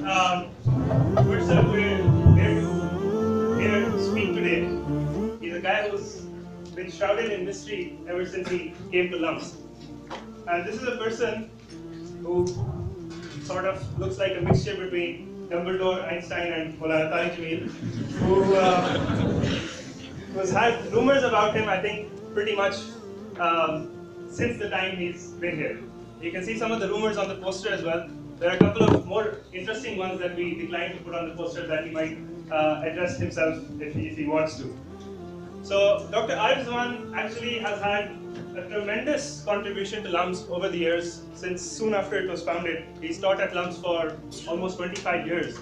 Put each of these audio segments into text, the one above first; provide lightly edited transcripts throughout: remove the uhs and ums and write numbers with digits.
person we're here to speak today is a guy who's been shrouded in mystery ever since he came to LUMS. And this is a person who sort of looks like a mixture between Dumbledore, Einstein, and Maulana Tariq Jameel, who has had rumors about him, I think, pretty much since the time he's been here. You can see some of the rumors on the poster as well. There are a couple of more interesting ones that we declined to put on the poster that he might address himself if he wants to. So Dr. Arif Zaman actually has had a tremendous contribution to LUMS over the years, since soon after it was founded. He's taught at LUMS for almost 25 years.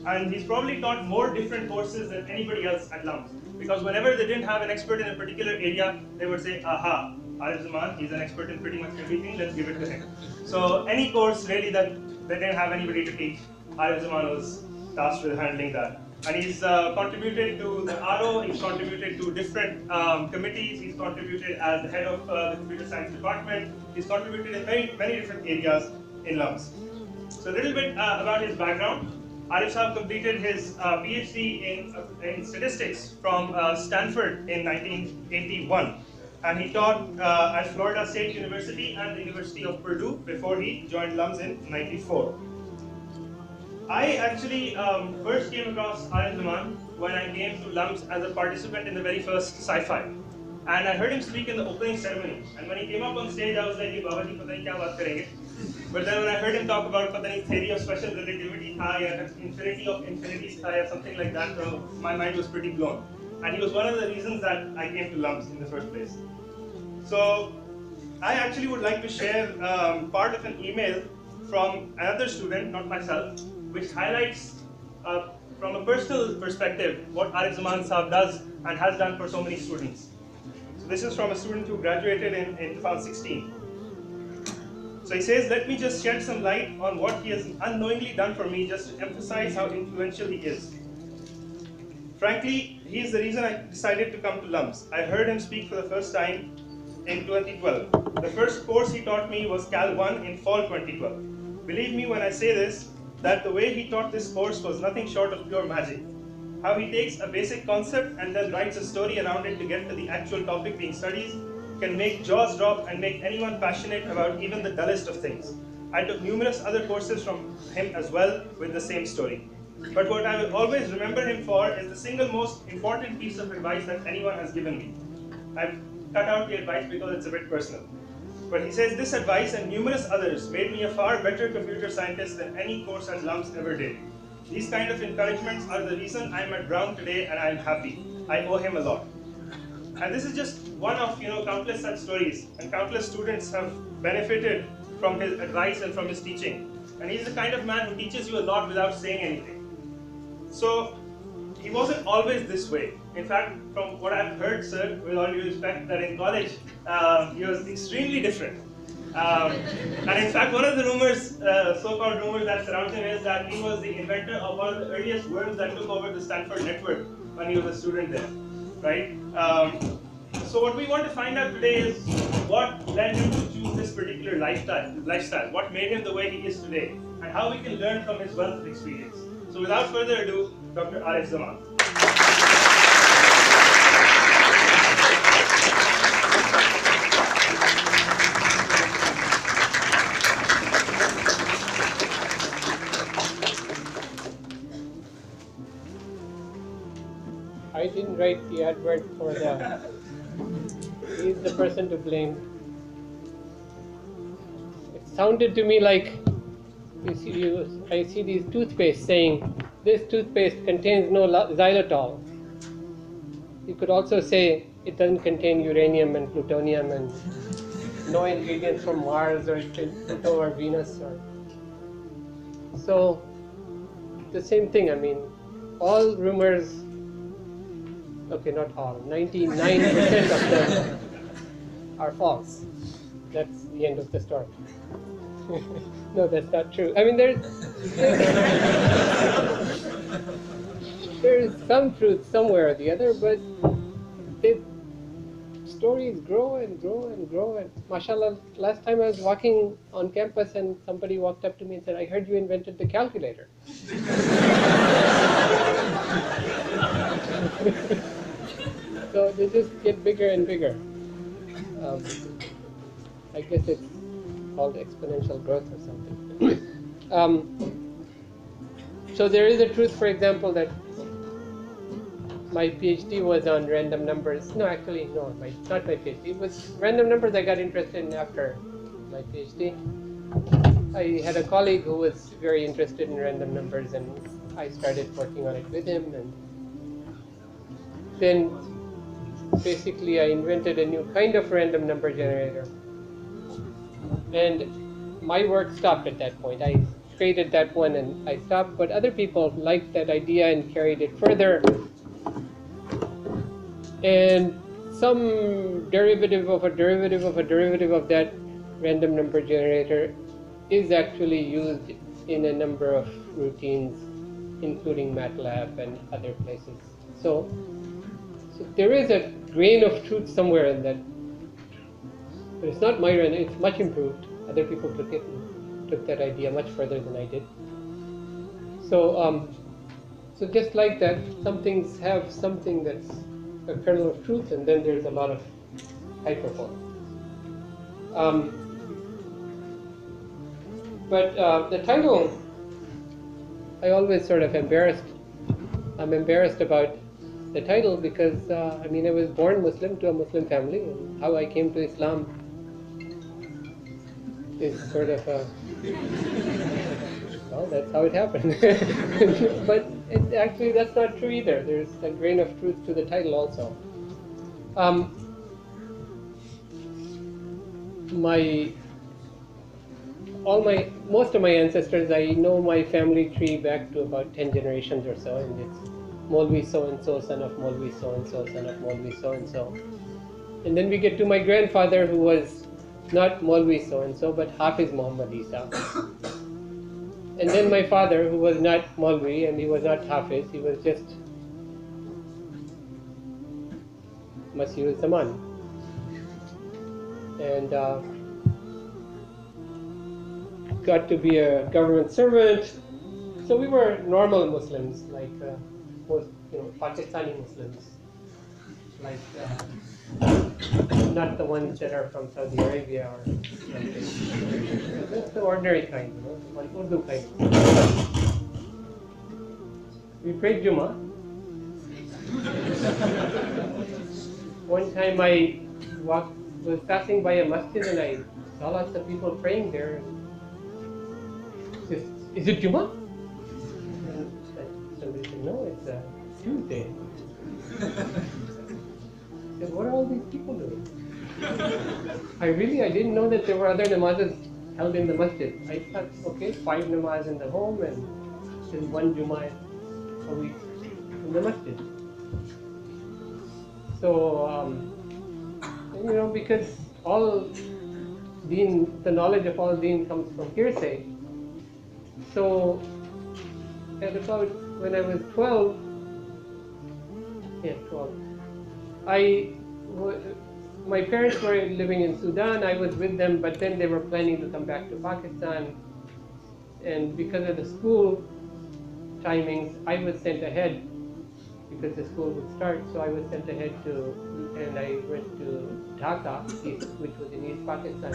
And he's probably taught more different courses than anybody else at LUMS. Because whenever they didn't have an expert in a particular area, they would say, aha, Arif Zaman, he's an expert in pretty much everything, let's give it to him. So any course really that they didn't have anybody to teach, Arif Zaman was tasked with handling that. And he's contributed to the RO, he's contributed to different committees, he's contributed as the head of the computer science department, he's contributed in many different areas in LUMS. So a little bit about his background. Arif Saab completed his PhD in statistics from Stanford in 1981. And he taught at Florida State University and the University of Purdue before he joined LUMS in '94. I actually first came across Arif Zaman when I came to LUMS as a participant in the very first sci-fi. And I heard him speak in the opening ceremony. And when he came up on stage, I was like, Baba ji, pata nahi kya baat karenge. But then when I heard him talk about pata nahi theory of special relativity tha, ya infinity of infinities tha, ya something like that, so my mind was pretty blown. And he was one of the reasons that I came to LUMS in the first place. So I actually would like to share part of an email from another student, not myself, which highlights from a personal perspective what Arif Zaman Saab does and has done for so many students. So this is from a student who graduated in 2016. So he says, let me just shed some light on what he has unknowingly done for me just to emphasize how influential he is. Frankly, he is the reason I decided to come to LUMS. I heard him speak for the first time in 2012. The first course he taught me was Cal 1 in fall 2012. Believe me when I say this, that the way he taught this course was nothing short of pure magic. How he takes a basic concept and then writes a story around it to get to the actual topic being studied can make jaws drop and make anyone passionate about even the dullest of things. I took numerous other courses from him as well with the same story. But what I will always remember him for is the single most important piece of advice that anyone has given me. I've cut out the advice because it's a bit personal. But he says, this advice and numerous others made me a far better computer scientist than any course at LUMS ever did. These kind of encouragements are the reason I'm at Brown today and I'm happy. I owe him a lot. And this is just one of countless such stories, and countless students have benefited from his advice and from his teaching. And he's the kind of man who teaches you a lot without saying anything. So he wasn't always this way. In fact, from what I've heard, sir, with all due respect, that in college he was extremely different. And in fact, one of the rumors, so-called rumors that surround him is that he was the inventor of one of the earliest worms that took over the Stanford network when he was a student there, right? So what we want to find out today is what led him to choose this particular lifestyle, what made him the way he is today, and how we can learn from his wealth of experience. So without further ado, Dr. Arif Zaman. I didn't write the advert for the. He's the person to blame. It sounded to me like I see these toothpaste saying this toothpaste contains no xylitol. You could also say it doesn't contain uranium and plutonium and no ingredients from Mars or Pluto or Venus so the same thing. I mean, all rumors. Okay, not all. 99% of them are false. That's the end of the story. No, that's not true. I mean, there is some truth somewhere or the other, but stories grow and grow and grow. And mashallah, last time I was walking on campus and somebody walked up to me and said, "I heard you invented the calculator." So they just get bigger and bigger. I guess it's called exponential growth or something. So there is a truth, for example, that my PhD was on random numbers. No, actually, no, not my PhD. It was random numbers I got interested in after my PhD. I had a colleague who was very interested in random numbers, and I started working on it with him. And then basically I invented a new kind of random number generator. And my work stopped at that point. I created that one and I stopped, but other people liked that idea and carried it further. And some derivative of a derivative of a derivative of that random number generator is actually used in a number of routines, including MATLAB and other places. So there is a grain of truth somewhere in that. But it's not my random, it's much improved. Other people took it and took that idea much further than I did. So just like that, some things have something that's a kernel of truth, and then there's a lot of hyperbole. But the title, I always sort of I'm embarrassed about the title because, I was born Muslim to a Muslim family, and how I came to Islam is sort of well, that's how it happened. But actually that's not true either. There's a grain of truth to the title also. Most of my ancestors, I know my family tree back to about 10 generations or so, and it's Maulvi so-and-so, son of Maulvi so-and-so, son of Maulvi so-and-so. And then we get to my grandfather, who was not Maulvi so-and-so, but Hafiz Muhammad Isa. And then my father, who was not Maulvi and he was not Hafiz, he was just Arif Zaman. And got to be a government servant. So we were normal Muslims, like most, Pakistani Muslims, like not the ones that are from Saudi Arabia or something. That's the ordinary kind, the Urdu kind. We prayed Jummah. One time I was passing by a masjid and I saw lots of people praying there. Is it Jummah? And somebody said, no, it's Tuesday. I said, what are all these people doing? I didn't know that there were other namazes held in the masjid. I thought, okay, 5 namaz in the home and then 1 Jummah a week in the masjid. So, because all deen, the knowledge of all deen comes from hearsay. So, at about when I was 12, my parents were living in Sudan. I was with them, but then they were planning to come back to Pakistan. And because of the school timings, I was sent ahead because the school would start. So I was sent ahead and I went to Dhaka, which was in East Pakistan.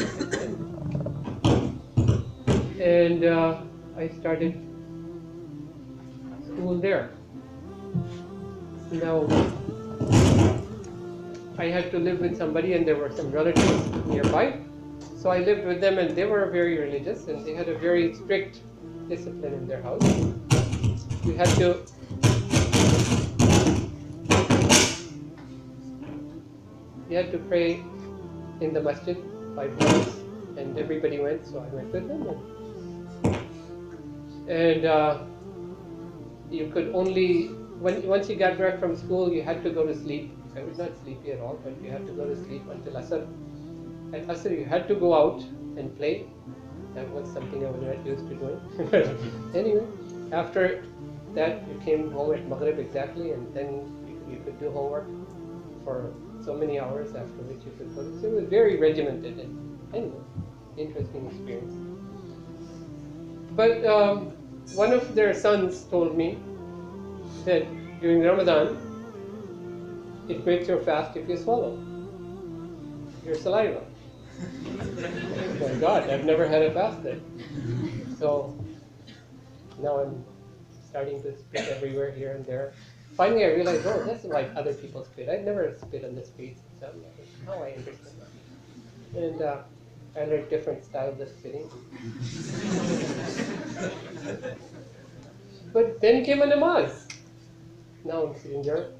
And I started school there. Now, I had to live with somebody and there were some relatives nearby. So I lived with them and they were very religious and they had a very strict discipline in their house. You had to pray in the masjid 5 times and everybody went, so I went with them. And you could only, once you got back from school, you had to go to sleep. I was not sleepy at all, but you had to go to sleep until Asr. At Asr, you had to go out and play. That was something I was not used to doing. But anyway, after that, you came home at Maghrib exactly, and then you could do homework for so many hours after which you could go. So it was very regimented and anyway, interesting experience. But one of their sons told me that during Ramadan, it breaks your fast if you swallow your saliva. Oh my God, I've never had a fast then. So now I'm starting to spit everywhere here and there. Finally, I realized, oh, that's like other people spit. I'd never spit on the streets. So now I understand that. And I learned different styles of spitting. But then came a namaz. Now I'm sitting there.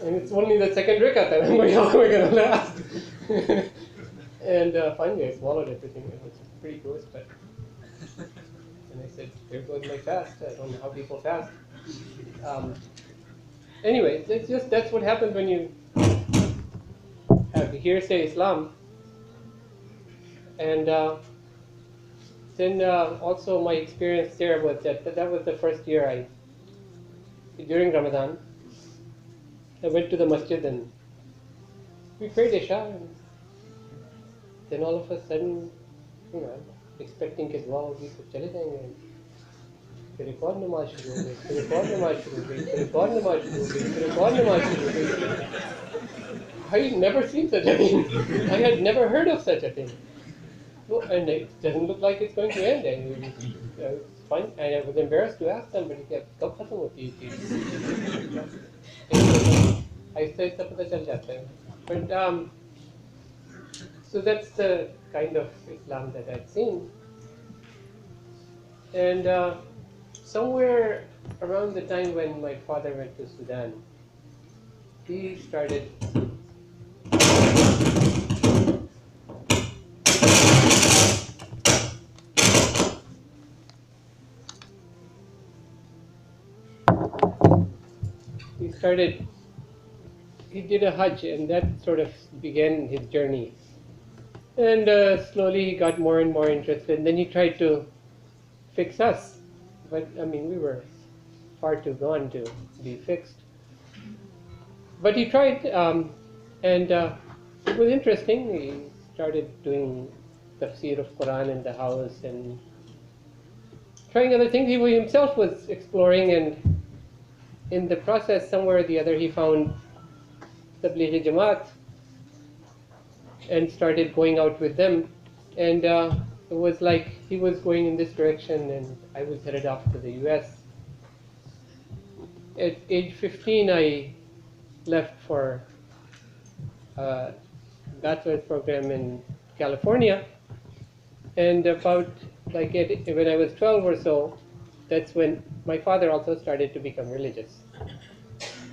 And it's only the second rakat that I'm going, how am I going to last? And finally I swallowed everything. It was pretty gross, but... And I said, there goes my fast. I don't know how people fast. Anyway, that's what happens when you have hearsay Islam. And then also my experience there was that was the first year during Ramadan, I went to the masjid and we prayed Isha, and then all of a sudden, you know, expecting कि दुआ होगी तो चले जाएंगे, फिर एक और नमाज शुरू हो गई, फिर एक और नमाज शुरू हो गई, फिर एक और नमाज शुरू हो गई, फिर एक और नमाज शुरू हो गई. I had never seen such a thing. I had never heard of such a thing. Well, and it doesn't look like it's going to end. And it's fine. And I was embarrassed to ask somebody, कब खत्म होती है चीज़? ऐसे ऐसा पता चल जाता है. But so that's the kind of Islam that I'd seen. And somewhere around the time when my father went to Sudan, he started he did a Hajj, and that sort of began his journey. And slowly he got more and more interested. And then he tried to fix us. But, I mean, we were far too gone to be fixed. But he tried, and it was interesting. He started doing tafsir of Quran in the house and trying other things. He himself was exploring, and in the process, somewhere or the other, he found Tablighi Jamaat and started going out with them. And it was like he was going in this direction and I was headed off to the US. At age 15, I left for a bachelor's program in California. And about like when I was 12 or so, that's when my father also started to become religious.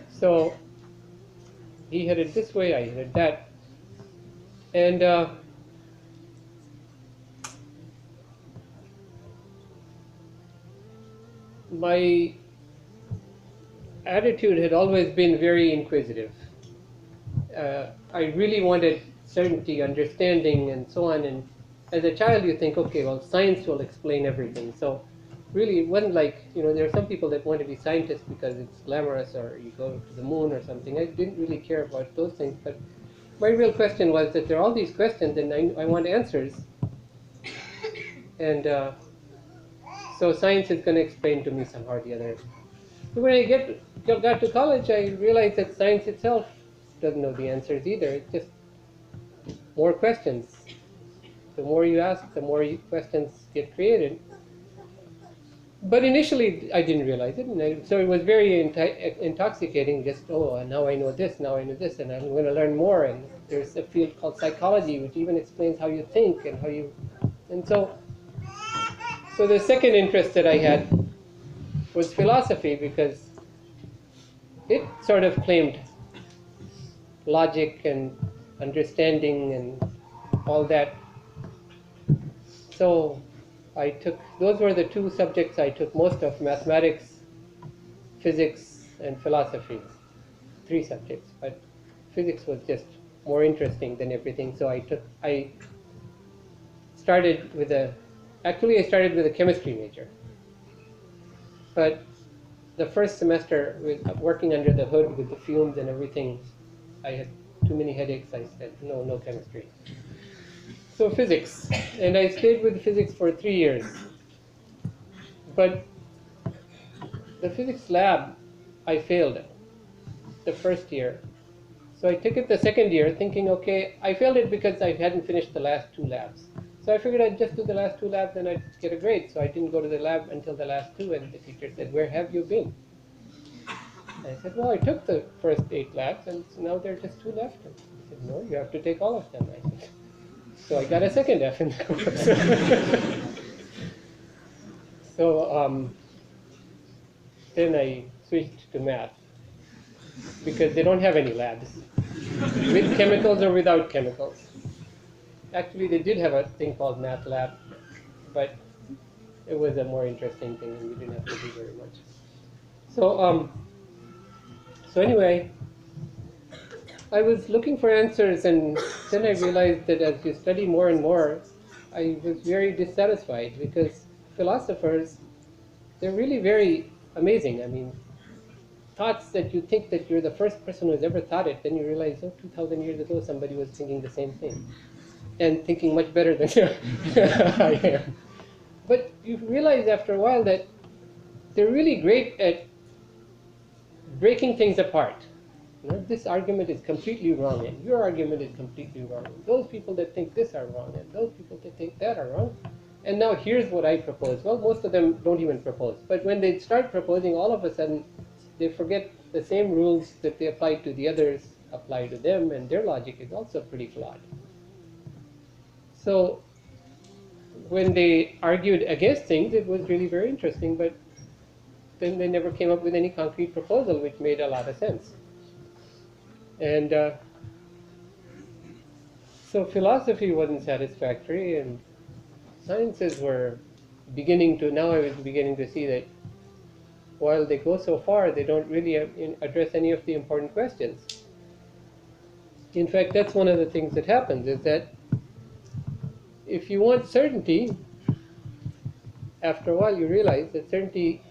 So he headed this way, I headed that. And my attitude had always been very inquisitive. I really wanted certainty, understanding, and so on. And as a child, you think, okay, well, science will explain everything. So really, it wasn't like, you know, there are some people that want to be scientists because it's glamorous or you go to the moon or something. I didn't really care about those things. But my real question was that there are all these questions and I want answers. And so science is going to explain to me somehow or the other. So when I got to college, I realized that science itself doesn't know the answers either. It's just more questions. The more you ask, the more questions get created. But initially, I didn't realize it, and so it was very intoxicating. Just, oh, now I know this, now I know this, and I'm going to learn more. And there's a field called psychology, which even explains how you think and how you. And so the second interest that I had was philosophy, because it sort of claimed logic and understanding and all that. So those were the two subjects I took most of: mathematics, physics, and philosophy. 3 subjects, but physics was just more interesting than everything. So I started with a chemistry major. But the first semester, with working under the hood with the fumes and everything, I had too many headaches. I said, no, no chemistry. So physics, and I stayed with physics for 3 years. But the physics lab, I failed the first year. So I took it the second year thinking, okay, I failed it because I hadn't finished the last 2 labs. So I figured I'd just do the last 2 labs and I'd get a grade. So I didn't go to the lab until the last 2, and the teacher said, where have you been? And I said, well, I took the first 8 labs and so now there are just 2 left. And he said, no, you have to take all of them. I said, so I got a second F in the course. So then I switched to math because they don't have any labs with chemicals or without chemicals. Actually, they did have a thing called math lab, but it was a more interesting thing and we didn't have to do very much. So, so anyway, I was looking for answers, and then I realized that as you study more and more, I was very dissatisfied because philosophers, they're really very amazing. I mean, thoughts that you think that you're the first person who's ever thought it, then you realize, oh, 2,000 years ago somebody was thinking the same thing and thinking much better than I am. But you realize after a while that they're really great at breaking things apart. You know, this argument is completely wrong, and your argument is completely wrong. And those people that think this are wrong, and those people that think that are wrong. And now here's what I propose. Well, most of them don't even propose. But when they start proposing, all of a sudden, they forget the same rules that they apply to the others apply to them, and their logic is also pretty flawed. So when they argued against things, it was really very interesting, but then they never came up with any concrete proposal which made a lot of sense. And so philosophy wasn't satisfactory, and sciences were beginning to, now I was beginning to see that while they go so far, they don't really address any of the important questions. In fact, that's one of the things that happens, is that if you want certainty, after a while you realize that certainty,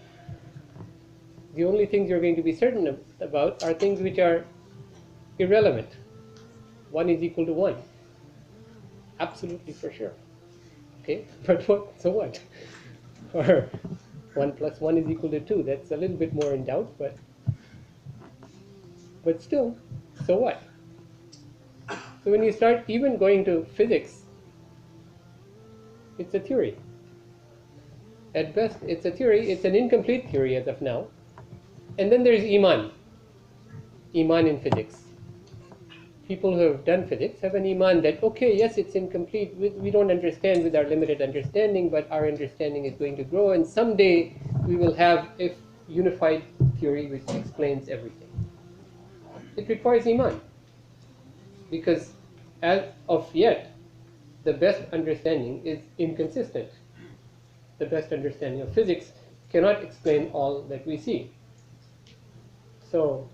the only things you're going to be certain about are things which are irrelevant. 1 is equal to 1. Absolutely, for sure. Okay, but what? So what? Or 1 plus 1 is equal to 2. That's a little bit more in doubt, but still, so what? So when you start even going to physics, it's a theory. At best, it's a theory. It's an incomplete theory as of now. And then there's Iman. Iman in physics. People who have done physics have an Iman that, okay, yes, it's incomplete. We don't understand with our limited understanding, but our understanding is going to grow, and someday we will have a unified theory which explains everything. It requires Iman. Because as of yet, the best understanding is inconsistent. The best understanding of physics cannot explain all that we see. So,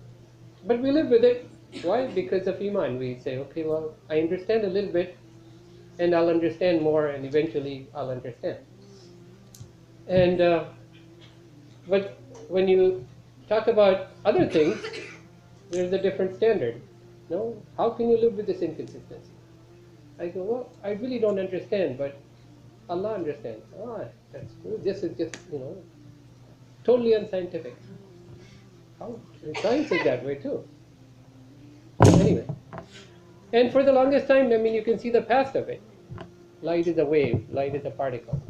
but we live with it. Why? Because of Iman. We say, okay, well, I understand a little bit, and I'll understand more, and eventually I'll understand. And but when you talk about other things, there's a different standard. No? How can you live with this inconsistency? I go, well, I really don't understand, but Allah understands. Ah, that's true. This is just, totally unscientific. How? Science is that way too. Anyway. And for the longest time, I mean, you can see the past of it. Light is a wave, light is a particle.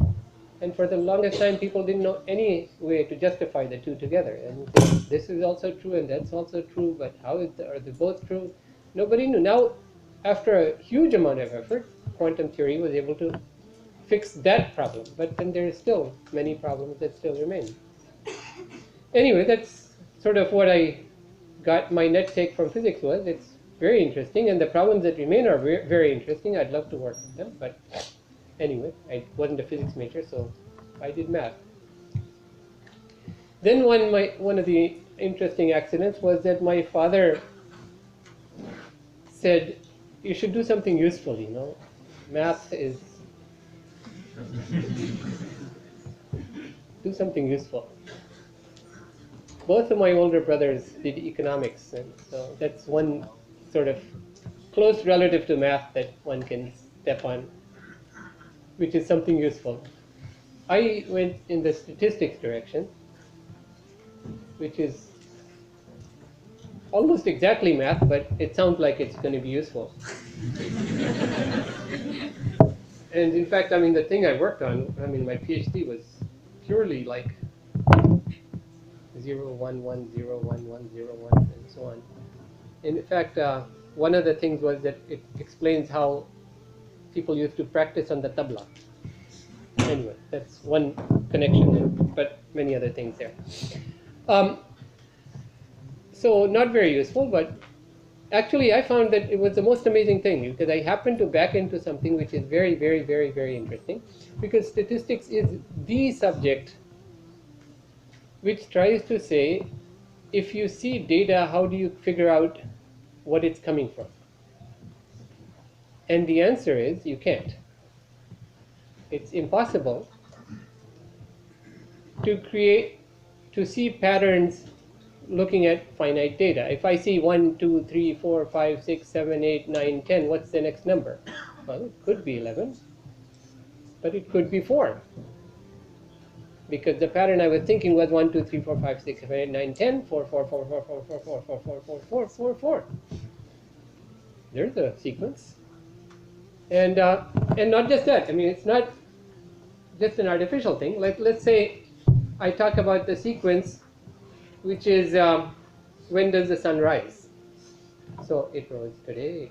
And for the longest time, people didn't know any way to justify the two together. And this is also true and that's also true, but how are they both true? Nobody knew. Now, after a huge amount of effort, quantum theory was able to fix that problem. But then there are still many problems that still remain. Anyway, that's sort of what I got my net take from physics was. It's very interesting, and the problems that remain are very interesting. I'd love to work with them, but anyway, I wasn't a physics major, so I did math. Then one of the interesting accidents was that my father said, you should do something useful, Math is... do something useful. both of my older brothers did economics, and so that's one sort of close relative to math that one can step on, which is something useful. I went in the statistics direction, which is almost exactly math, but it sounds like it's going to be useful. And in fact, I mean, the thing I worked on, I mean, my PhD was purely like 0, 1, 1, 0, 1, 1, 0, 1, and so on. In fact, one of the things was that it explains how people used to practice on the tabla. Anyway, that's one connection, but many other things there. So not very useful, but actually I found that it was the most amazing thing, because I happened to back into something which is very, very, very, very interesting, because statistics is the subject which tries to say, if you see data, how do you figure out what it's coming from? And the answer is, you can't. It's impossible to see patterns looking at finite data. If I see 1, 2, 3, 4, 5, 6, 7, 8, 9, 10, what's the next number? Well, it could be 11, but it could be 4. Because the pattern I was thinking was 1, 2, 3, 4, 5, 6, 7, 8, 9, 10, 4, 4, 4, 4, 4, 4, 4, 4, 4, 4, 4, 4, 4. There's a sequence. And not just that. I mean, it's not just an artificial thing. Like, let's say I talk about the sequence, which is when does the sun rise? So it rose today,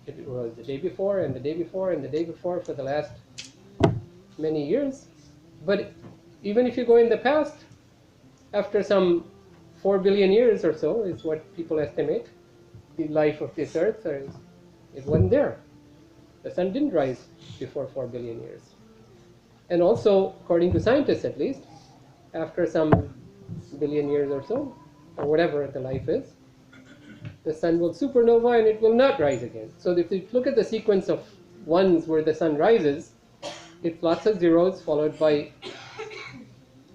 it rose the day before, and the day before, and the day before for the last many years. But even if you go in the past, after some 4 billion years or so is what people estimate, the life of this earth, it wasn't there. The sun didn't rise before 4 billion years. And also, according to scientists at least, after some billion years or so, or whatever the life is, the sun will supernova and it will not rise again. So if you look at the sequence of ones where the sun rises, it's lots of zeros followed by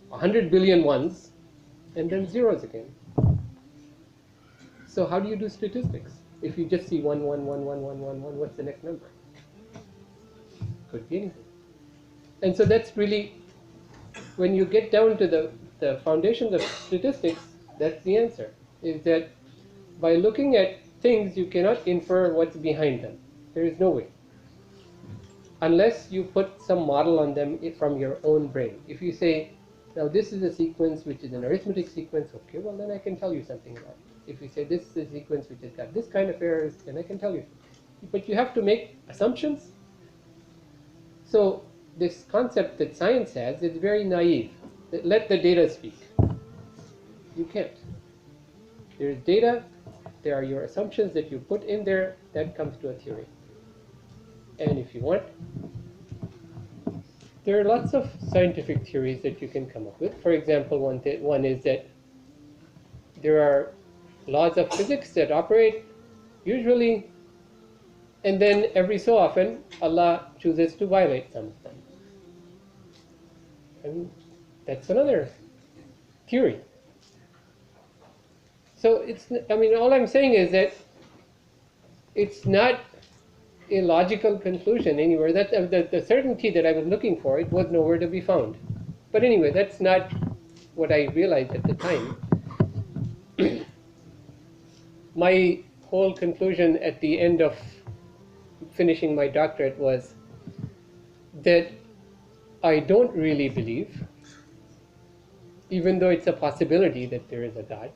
100 billion ones, and then zeros again. So how do you do statistics? If you just see 1, 1, 1, 1, 1, 1, 1, what's the next number? Could be anything. And so that's really, when you get down to the foundations of statistics, that's the answer. Is that by looking at things, you cannot infer what's behind them. There is no way. Unless you put some model on them from your own brain. If you say, now this is a sequence which is an arithmetic sequence, okay, well then I can tell you something about it. If you say this is a sequence which has got this kind of errors, then I can tell you. But you have to make assumptions. So this concept that science has is very naive. Let the data speak. You can't. There is data, there are your assumptions that you put in there, that comes to a theory. And if you want, there are lots of scientific theories that you can come up with. For example, one is that there are laws of physics that operate usually, and then every so often Allah chooses to violate some of them. And that's another theory. So all I'm saying is that it's not a logical conclusion anywhere. That the certainty that I was looking for, it was nowhere to be found. But anyway, that's not what I realized at the time. My whole conclusion at the end of finishing my doctorate was that I don't really believe, even though it's a possibility that there is a God.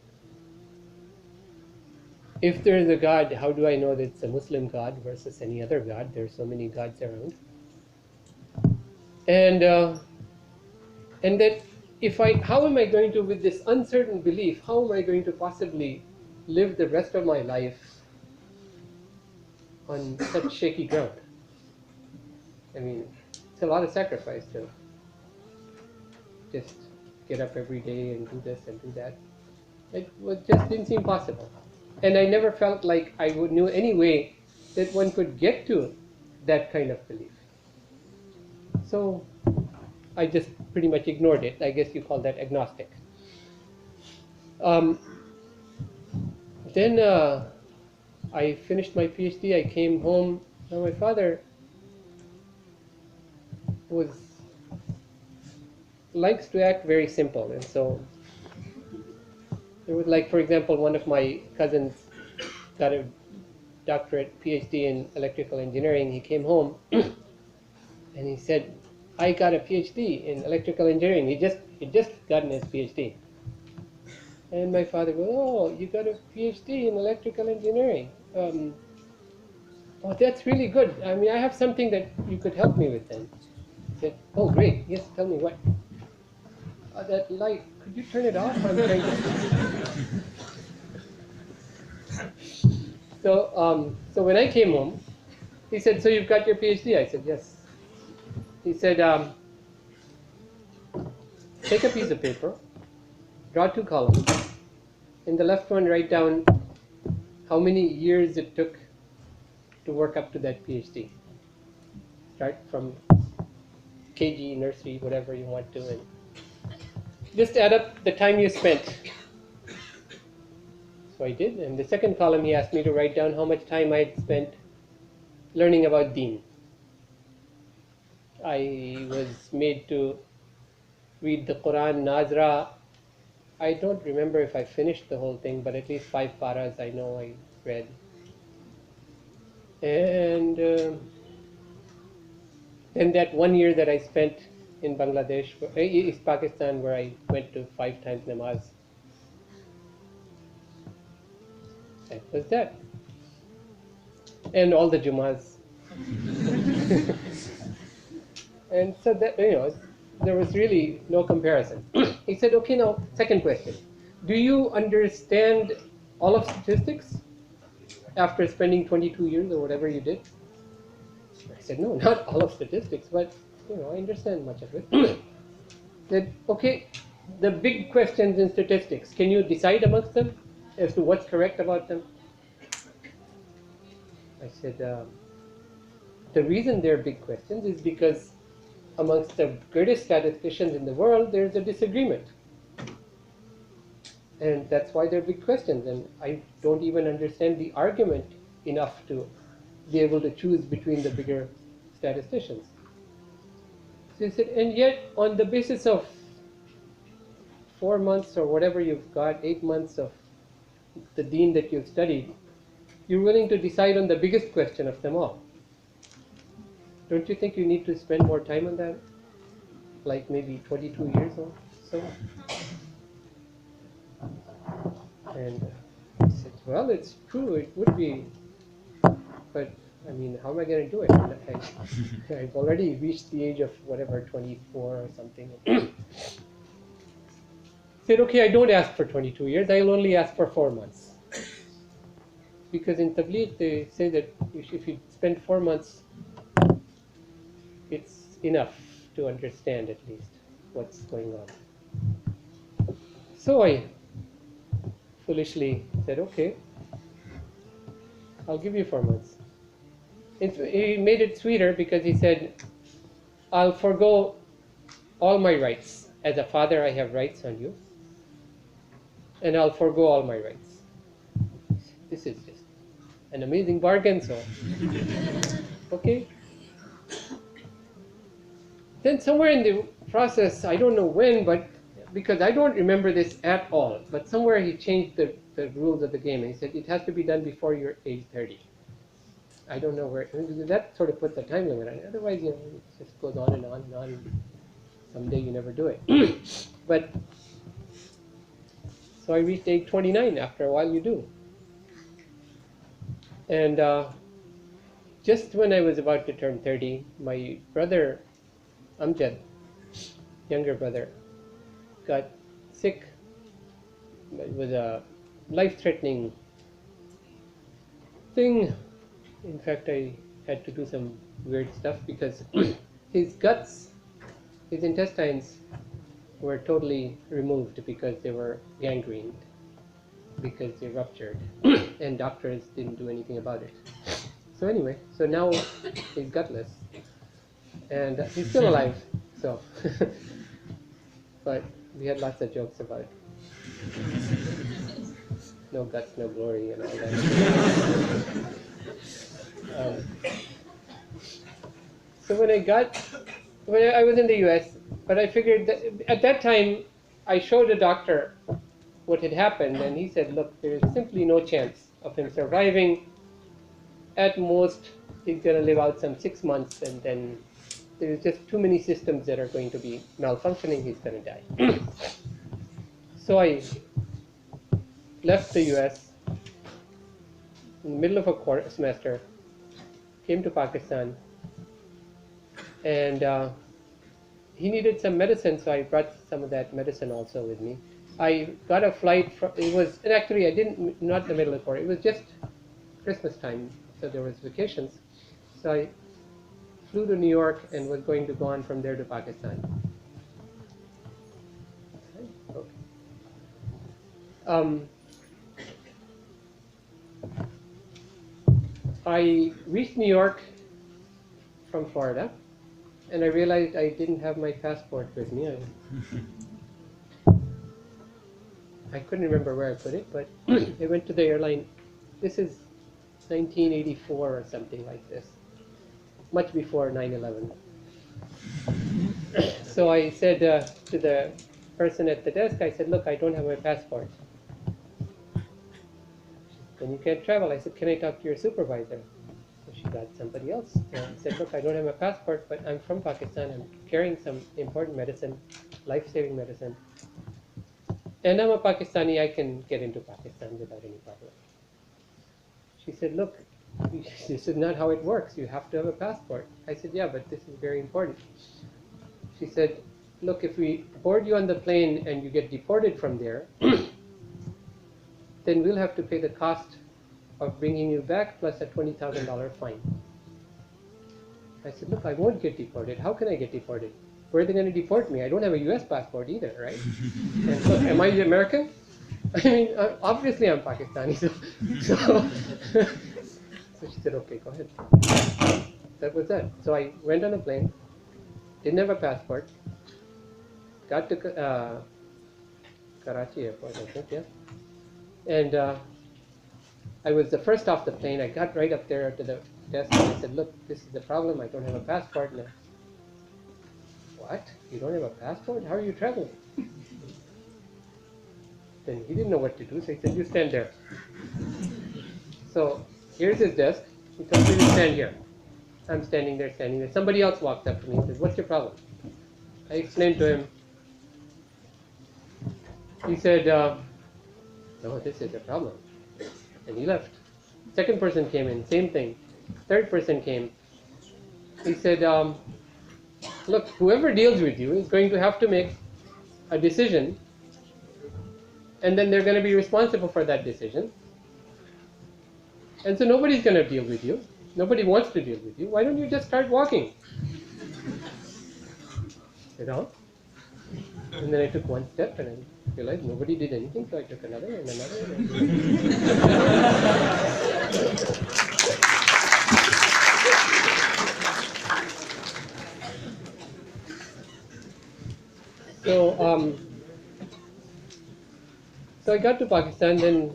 If there is a God, how do I know that it's a Muslim God versus any other God? There are so many gods around. And that how am I going to, with this uncertain belief, how am I going to possibly live the rest of my life on such shaky ground? I mean, it's a lot of sacrifice to just get up every day and do this and do that. It just didn't seem possible. And I never felt like I knew any way that one could get to that kind of belief. So I just pretty much ignored it. I guess you call that agnostic. Um, then I finished my PhD. I came home. Now my father was likes to act very simple, and so it was like, for example, one of my cousins got a doctorate, PhD in electrical engineering. He came home and he said, "I got a PhD in electrical engineering." He just gotten his PhD, and my father goes, "Oh, you got a PhD in electrical engineering? Oh, that's really good. I mean, I have something that you could help me with then." I said, "Oh, great. Yes, tell me what." That light, could you turn it off? I'm trying to... So when I came home, he said, "So you've got your PhD?" I said, "Yes." He said, "Take a piece of paper, draw 2 columns. In the left one, write down how many years it took to work up to that PhD. Start from KG, nursery, whatever you want to, and just add up the time you spent." So I did, and the second column he asked me to write down how much time I'd spent learning about Deen. I was made to read the Quran, Nazra. I don't remember if I finished the whole thing, but at least 5 paras I know I read. And then that 1 year that I spent in Bangladesh, East Pakistan, where I went to 5 times namaz. That was that. And all the Jumas. And so that, there was really no comparison. He said, "Okay, now, second question. Do you understand all of statistics after spending 22 years or whatever you did?" I said, "No, not all of statistics, but, I understand much of it." He said, "Okay, the big questions in statistics, can you decide amongst them as to what's correct about them?" I said, "The reason they're big questions is because amongst the greatest statisticians in the world, there's a disagreement. And that's why they're big questions. And I don't even understand the argument enough to be able to choose between the bigger statisticians." So he said, "And yet, on the basis of 4 months or whatever you've got, 8 months of the Deen that you've studied, you're willing to decide on the biggest question of them all. Don't you think you need to spend more time on that? Like maybe 22 years or so?" And I said, "Well, it's true, it would be, but I mean, how am I going to do it? I've already reached the age of whatever, 24 or something." He said, "Okay, I don't ask for 22 years, I'll only ask for 4 months. Because in Tabligh, they say that if you spend 4 months, it's enough to understand at least what's going on." So I foolishly said, "Okay, I'll give you 4 months." He made it sweeter because he said, "I'll forego all my rights. As a father, I have rights on you, and I'll forego all my rights." This is just an amazing bargain, so okay. Then somewhere in the process, I don't know when, but because I don't remember this at all, but somewhere he changed the rules of the game, and he said it has to be done before you're age 30. I don't know where, that sort of puts a time limit on it. Otherwise, it just goes on and on and on. And someday you never do it. But so I reached age 29. After a while, you do. And just when I was about to turn 30, my brother Amjad, younger brother, got sick. It was a life-threatening thing. In fact, I had to do some weird stuff because his guts, his intestines were totally removed because they were gangrened, because they ruptured, and doctors didn't do anything about it. So anyway, so now he's gutless, and he's still alive, so, but we had lots of jokes about it. no guts, no glory, and all that. So when I was in the U.S., but I figured that at that time, I showed the doctor what had happened, and he said, look, there is simply no chance of him surviving. At most, he's going to live out some 6 months, and then there's just too many systems that are going to be malfunctioning, he's going to die. So I left the US in the middle of a semester, came to Pakistan, and he needed some medicine, so I brought some of that medicine also with me. I got a flight from, actually I didn't, not the middle of the quarter, it was just Christmas time, so there was vacations. So I flew to New York and was going to go on from there to Pakistan. Okay. I reached New York from Florida, and I realized I didn't have my passport with me. I couldn't remember where I put it, but I went to the airline. This is 1984 or something like this, much before 9/11. So I said to the person at the desk, I said, look, I don't have my passport. Then you can't travel. I said, can I talk to your supervisor? So she got somebody else. And said, look, I don't have my passport, but I'm from Pakistan. I'm carrying some important medicine, life-saving medicine. And I'm a Pakistani. I can get into Pakistan without any problem. She said, look, this is not how it works. You have to have a passport. I said, yeah, but this is very important. She said, look, if we board you on the plane and you get deported from there, then we'll have to pay the cost of bringing you back plus a $20,000 fine. I said, look, I won't get deported. How can I get deported? Where are they going to deport me? I don't have a US passport either, right? And so, am I American? I mean, obviously I'm Pakistani. So she said, okay, go ahead. That was that. So I went on a plane, didn't have a passport, got to Karachi airport, I think, yeah. And I was the first off the plane. I got right up there to the desk and I said, look, this is the problem. I don't have a passport. And what? You don't have a passport? How are you traveling? Then he didn't know what to do, so he said, you stand there. So here's his desk. He told me to stand here. I'm standing there, standing there. Somebody else walked up to me and said, what's your problem? I explained to him. He said, no, this is a problem. And he left. Second person came in, same thing. Third person came. He said, look, whoever deals with you is going to have to make a decision, and then they're going to be responsible for that decision. And so nobody's going to deal with you. Nobody wants to deal with you. Why don't you just start walking? You know? And then I took one step and I realized nobody did anything, so I took another and another. So I got to Pakistan, then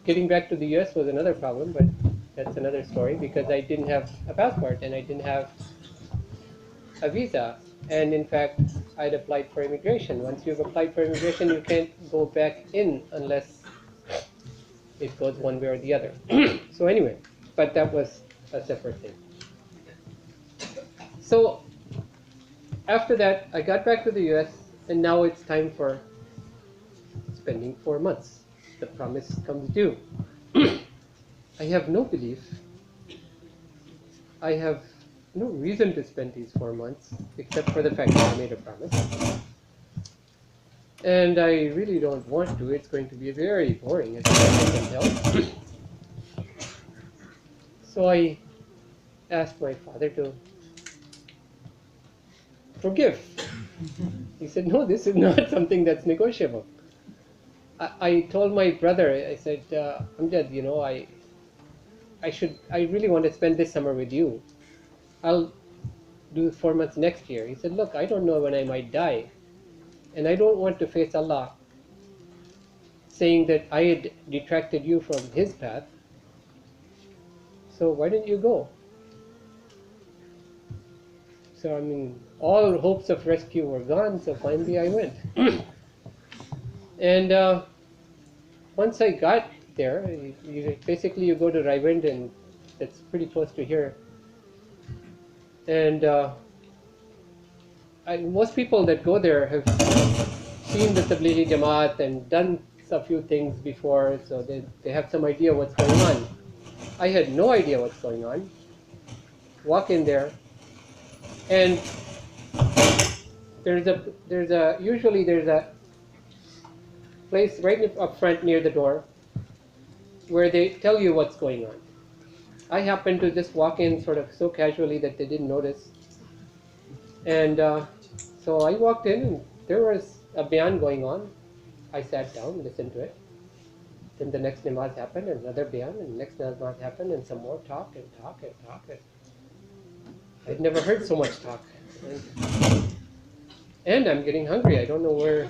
getting back to the US was another problem, but that's another story because I didn't have a passport and I didn't have a visa. And in fact, I'd applied for immigration. Once you've applied for immigration, you can't go back in unless it goes one way or the other. So anyway, but that was a separate thing. So after that, I got back to the US, and now it's time for spending 4 months. The promise comes due. I have no belief. I have no reason to spend these 4 months, except for the fact that I made a promise. And I really don't want to. It's going to be very boring, as far as I can tell. So I asked my father to forgive. He said, no, this is not something that's negotiable. I told my brother, I said, Amjad, you know, I really want to spend this summer with you. I'll do 4 months next year. He said, look, I don't know when I might die, and I don't want to face Allah saying that I had detracted you from his path, so why didn't you go? So I mean, all hopes of rescue were gone, so finally I went. And once I got there, basically you go to Raiwind, and it's pretty close to here. And most people that go there have seen the Tablighi Jamaat and done a few things before, so they have some idea what's going on. I had no idea what's going on. Walk in there, and usually there's a place right up front near the door where they tell you what's going on. I happened to just walk in sort of so casually that they didn't notice. And so I walked in, and there was a bayan going on. I sat down, listened to it. Then the next namaz happened, and another bayan, and the next namaz happened, and some more talk and talk and talk. And I'd never heard so much talk. And I'm getting hungry. I don't know where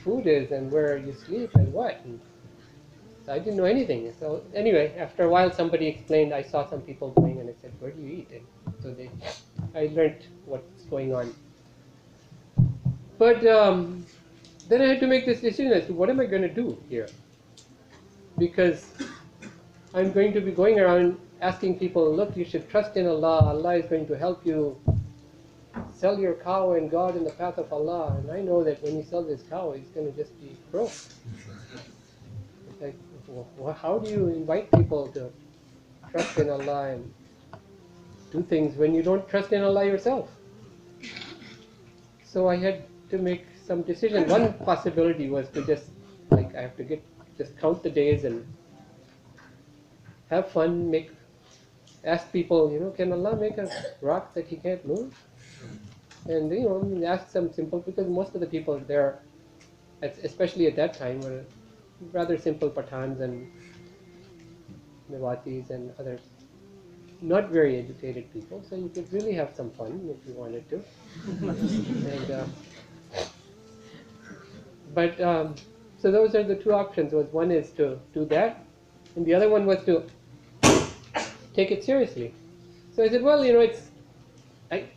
food is and where you sleep and what. And so I didn't know anything. So anyway, after a while, somebody explained. I saw some people going, and I said, "Where do you eat?" And so I learned what's going on. But then I had to make this decision as to what am I going to do here? Because I'm going to be going around asking people, look, you should trust in Allah. Allah is going to help you. Sell your cow and God in the path of Allah. And I know that when you sell this cow, it's going to just be broke. It's like, well, how do you invite people to trust in Allah and do things when you don't trust in Allah yourself? So I had to make some decision. One possibility was to just, I have to just count the days and have fun, ask people, can Allah make a rock that he can't move? And ask some simple, because most of the people there, especially at that time, were rather simple Pathans and Mewatis and other not very educated people, so you could really have some fun if you wanted to. So those are the two options. One is to do that, and the other one was to take it seriously. So I said, well,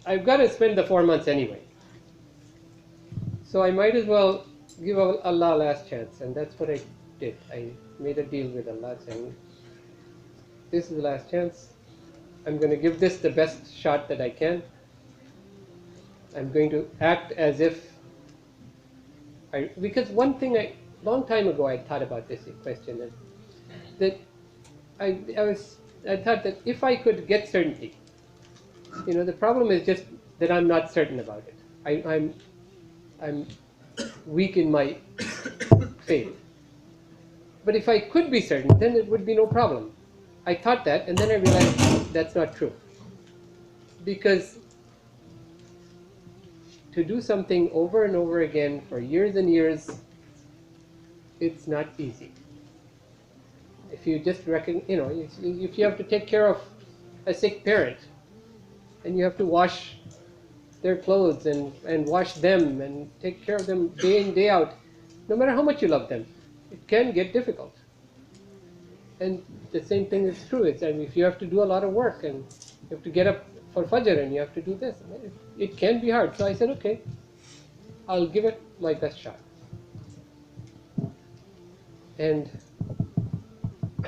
I've got to spend the 4 months anyway. So I might as well give Allah last chance, and that's what I did. I made a deal with Allah saying, this is the last chance. I'm going to give this the best shot that I can. I'm going to act as if because one thing long time ago I thought about this question, is that I thought that if I could get certainty, the problem is just that I'm not certain about it. I'm weak in my faith. But if I could be certain, then it would be no problem. I thought that, and then I realized that's not true. Because to do something over and over again for years and years, it's not easy. If you just if you have to take care of a sick parent, and you have to wash their clothes and wash them and take care of them day in, day out, no matter how much you love them, it can get difficult. And the same thing is true. If you have to do a lot of work and you have to get up for Fajr and you have to do this, it can be hard. So I said, okay, I'll give it my best shot. And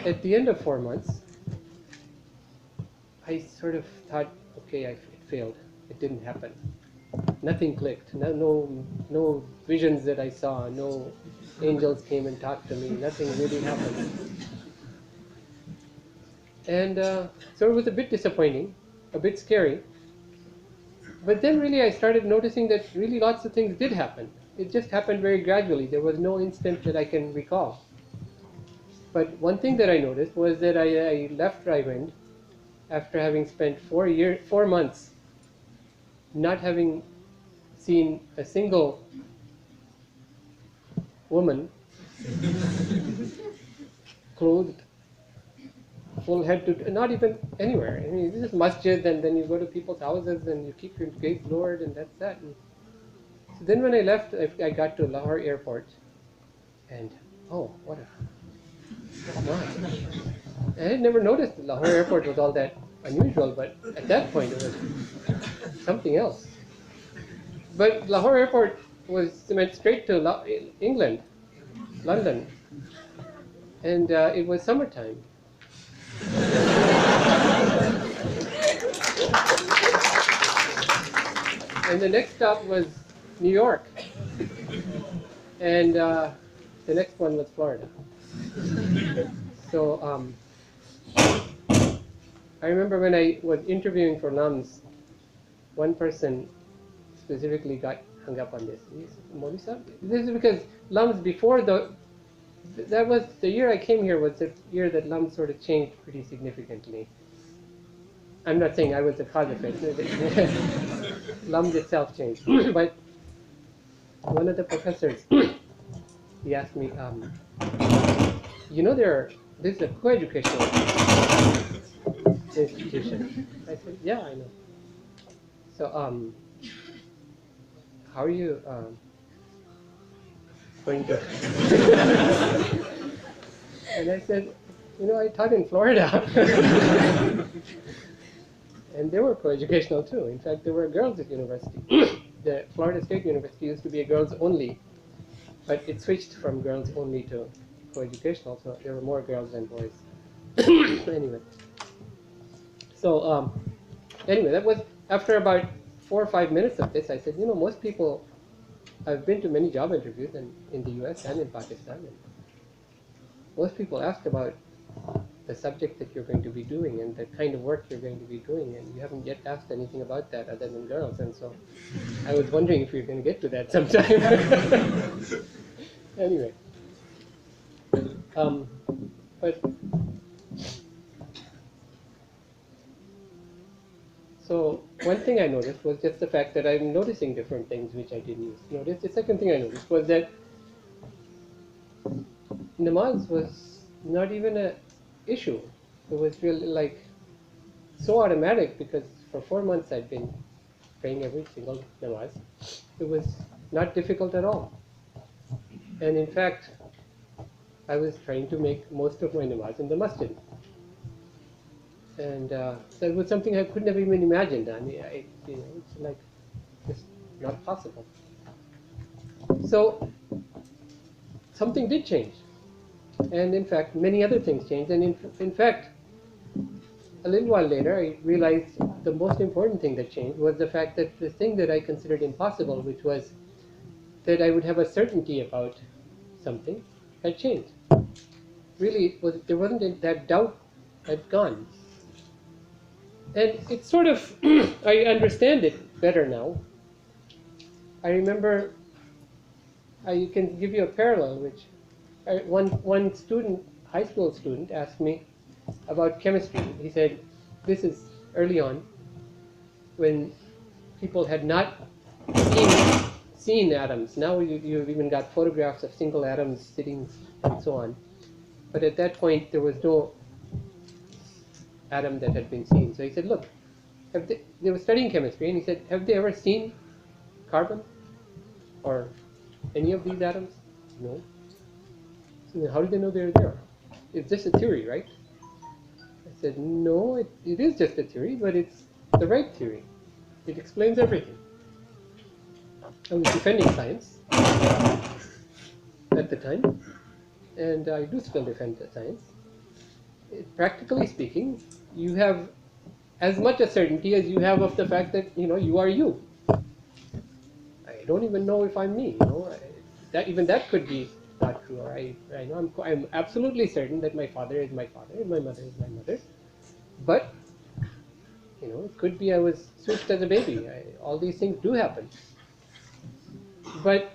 at the end of 4 months, I sort of thought, okay, it failed. It didn't happen. Nothing clicked. No visions that I saw. No angels came and talked to me. Nothing really happened. And so it was a bit disappointing, a bit scary. But then really I started noticing that really lots of things did happen. It just happened very gradually. There was no instant that I can recall. But one thing that I noticed was that I left Raiwind after having spent 4 months not having seen a single woman clothed, full head to, not even anywhere. I mean, this is masjid, and then you go to people's houses and you keep your gaze lowered, and that's that. And so then when I left, I got to Lahore airport, and oh, what a wow. I had never noticed that Lahore airport was all that unusual, but at that point it was something else. But Lahore airport went straight to England, London, and it was summertime. And the next stop was New York, and the next one was Florida. So I remember when I was interviewing for LUMS, one person specifically got hung up on this. He said, "Maulvi Sahib, this is because LUMS before that was the year I came here was the year that LUMS sort of changed pretty significantly. I'm not saying I was the cause of it. LUMS itself changed. But one of the professors, he asked me, you know, this is a co-educational institution. I said, yeah, I know. So, how are you going to? And I said, you know, I taught in Florida. And they were co-educational too. In fact, there were girls at university. The Florida State University used to be a girls only, but it switched from girls only to co-educational, so there were more girls than boys. Anyway. So, anyway, that was, after about 4 or 5 minutes of this, I said, you know, most people, I've been to many job interviews in the US and in Pakistan, and most people ask about the subject that you're going to be doing and the kind of work you're going to be doing, and you haven't yet asked anything about that other than girls, and so I was wondering if you're going to get to that sometime. Anyway. But so one thing I noticed was just the fact that I'm noticing different things which I didn't used to notice. The second thing I noticed was that namaz was not even an issue. It was really like so automatic, because for 4 months I'd been praying every single namaz. It was not difficult at all. And in fact, I was trying to make most of my namaz in the masjid. And that was something I couldn't have even imagined. I mean, it's like just not possible. So something did change. And in fact, many other things changed. And in fact, a little while later, I realized the most important thing that changed was the fact that the thing that I considered impossible, which was that I would have a certainty about something, had changed. Really, there wasn't that doubt had gone. And it's sort of, I understand it better now. I remember, I can give you a parallel, which one student, high school student, asked me about chemistry. He said, this is early on, when people had not seen atoms. Now you've even got photographs of single atoms sitting and so on. But at that point, there was no atom that had been seen. So he said, look, they were studying chemistry, and he said, have they ever seen carbon or any of these atoms? No. So then how did they know they were there? It's just a theory, right? I said, no, it is just a theory, but it's the right theory. It explains everything. I was defending science at the time, and I do still defend the science. Practically speaking, you have as much a certainty as you have of the fact that, you know, you are you. I don't even know if I'm me. You know, that could be not true. Or I know I'm absolutely certain that my father is my father and my mother is my mother. But you know, it could be I was switched as a baby. All these things do happen. But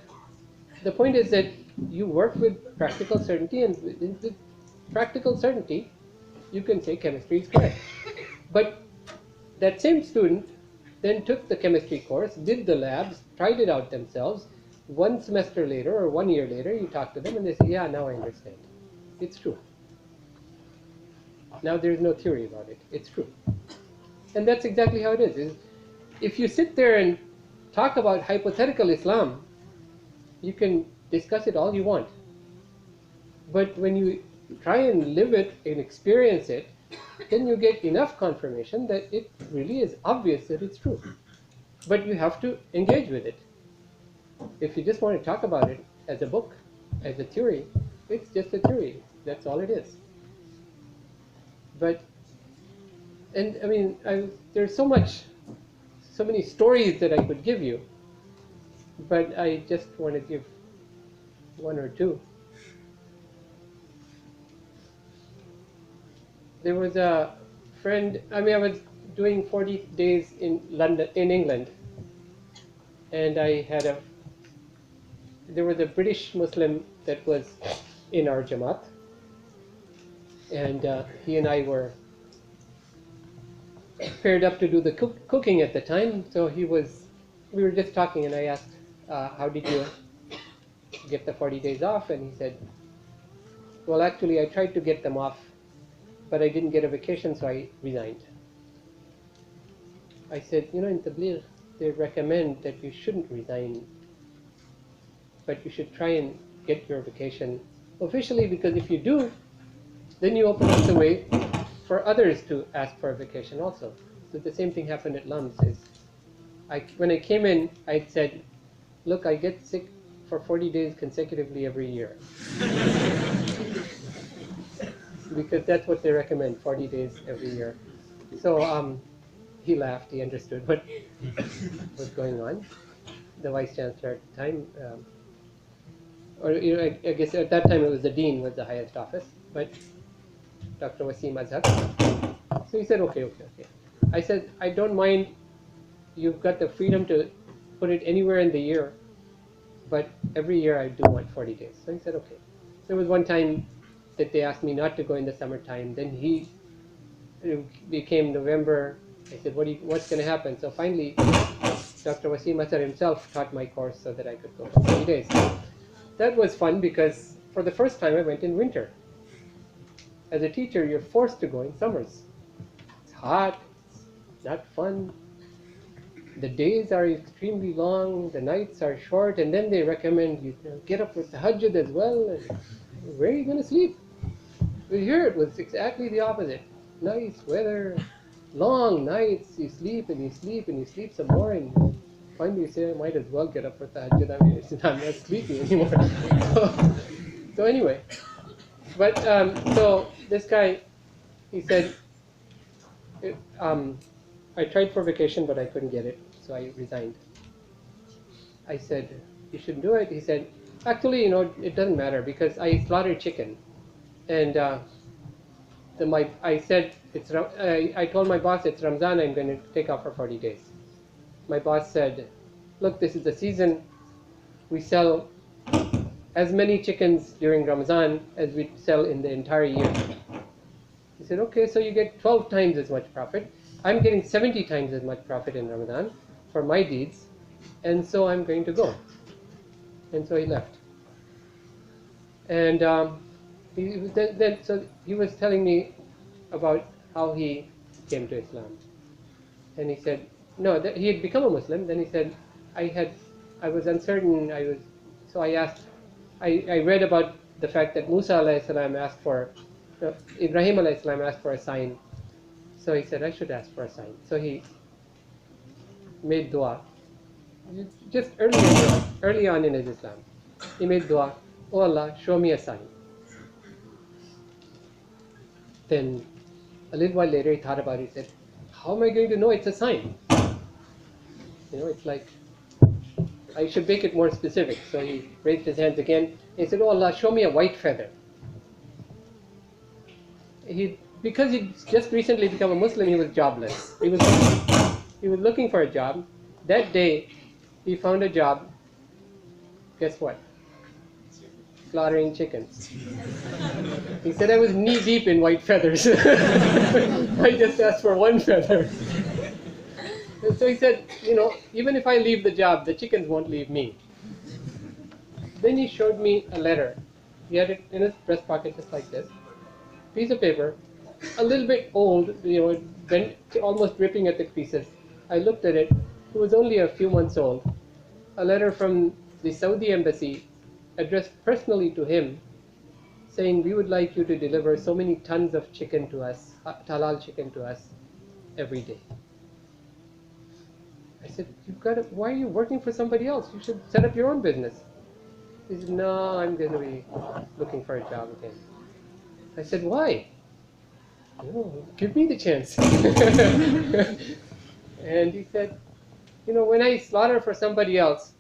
the point is that you work with practical certainty, and with practical certainty, you can say chemistry is correct. But that same student then took the chemistry course, did the labs, tried it out themselves. 1 semester later or 1 year later, you talk to them and they say, yeah, now I understand. It's true. Now there's no theory about it. It's true. And that's exactly how it is. If you sit there and talk about hypothetical Islam, you can discuss it all you want. But when you try and live it and experience it, then you get enough confirmation that it really is obvious that it's true. But you have to engage with it. If you just want to talk about it as a book, as a theory, it's just a theory. That's all it is. But, and I mean, there's so many stories that I could give you, but I just want to give one or two. There was a friend, I was doing 40 days in London, in England, and there was a British Muslim that was in our Jamaat, and he and I were paired up to do the cooking at the time. So we were just talking, and I asked, how did you get the 40 days off? And he said, well, actually, I tried to get them off, but I didn't get a vacation, so I resigned. I said, in Tabligh, they recommend that you shouldn't resign, but you should try and get your vacation officially, because if you do, then you open up the way for others to ask for a vacation also. So the same thing happened at LUMS. When I came in, I said, look, I get sick for 40 days consecutively every year. Because that's what they recommend, 40 days every year. So he laughed, he understood what was going on. The Vice Chancellor at the time, I guess at that time it was the Dean was the highest office, but Dr. Wasim Azhar. So he said, okay. I said, I don't mind, you've got the freedom to put it anywhere in the year, but every year I do want 40 days. So he said, okay. There was one time that they asked me not to go in the summertime. Then it became November. I said, what's going to happen? So finally, Dr. Wasim Azhar himself taught my course so that I could go for 40 days. That was fun because for the first time I went in winter. As a teacher, you're forced to go in summers. It's hot, it's not fun. The days are extremely long, the nights are short, and then they recommend you get up with the tahajjud as well. And where are you going to sleep? But here it was exactly the opposite. Nice weather, long nights, you sleep and you sleep and you sleep some more, and finally you say, I might as well get up for tahajjud. I mean, I'm not sleepy anymore. So anyway, but so this guy, he said, I tried for vacation, but I couldn't get it, so I resigned. I said, you shouldn't do it. He said, actually, it doesn't matter because I slaughtered chicken. And I said, I told my boss it's Ramzan, I'm going to take off for 40 days. My boss said, look, this is the season. We sell as many chickens during Ramzan as we sell in the entire year. He said, okay, so you get 12 times as much profit. I'm getting 70 times as much profit in Ramadan for my deeds, and so I'm going to go. And so he left. And so he was telling me about how he came to Islam. And he said, no, he had become a Muslim. Then he said, I was uncertain. So I asked, I read about the fact that Musa alayhi salam asked for, Ibrahim alayhi salam asked for a sign. So he said, I should ask for a sign. So he made dua. Just early on in his Islam, he made dua, oh Allah, show me a sign. Then a little while later he thought about it. He said, how am I going to know it's a sign? It's like, I should make it more specific. So he raised his hands again. He said, oh Allah, show me a white feather. Because he'd just recently become a Muslim, he was jobless. He was looking for a job. That day, he found a job. Guess what? Slaughtering chickens. He said, I was knee deep in white feathers. I just asked for one feather. And so he said, even if I leave the job, the chickens won't leave me. Then he showed me a letter. He had it in his breast pocket just like this. Piece of paper, a little bit old, bent, almost ripping at the pieces. I looked at it. It was only a few months old. A letter from the Saudi embassy addressed personally to him, saying, we would like you to deliver so many tons of chicken to us, halal chicken to us, every day. I said, why are you working for somebody else? You should set up your own business. He said, no, I'm going to be looking for a job again. I said, why? No, give me the chance. And he said, when I slaughter for somebody else,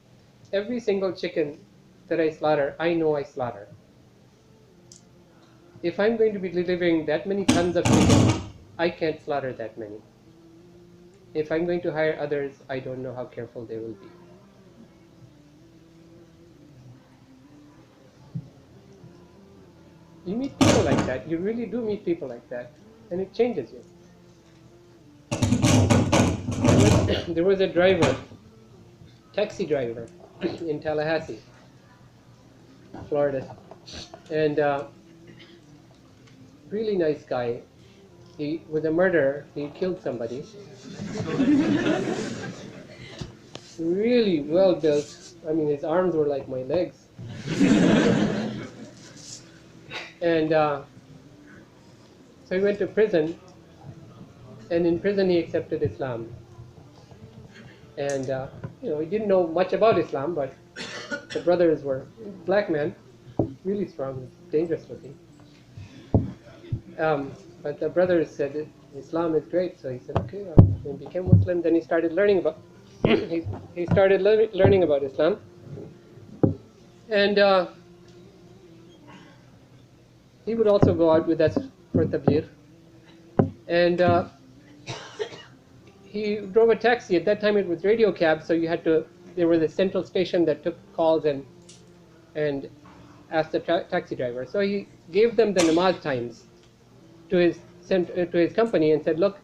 every single chicken that I slaughter, I know I slaughter. If I'm going to be delivering that many tons of chicken, I can't slaughter that many. If I'm going to hire others, I don't know how careful they will be. You meet people like that. You really do meet people like that. And it changes you. There was a driver, taxi driver, in Tallahassee, Florida. And really nice guy. He was a murderer. He killed somebody. Really well built. I mean, his arms were like my legs. And so he went to prison. And in prison he accepted Islam. And he didn't know much about Islam, but the brothers were black men, really strong, dangerous looking. But the brothers said Islam is great, so he said, okay, he became Muslim. Then he started learning about he started learning about Islam, and he would also go out with us for tabligh. And he drove a taxi. At that time, it was radio cab, so you had to. There was a central station that took calls and asked the taxi driver. So he gave them the namaz times to his company and said, look,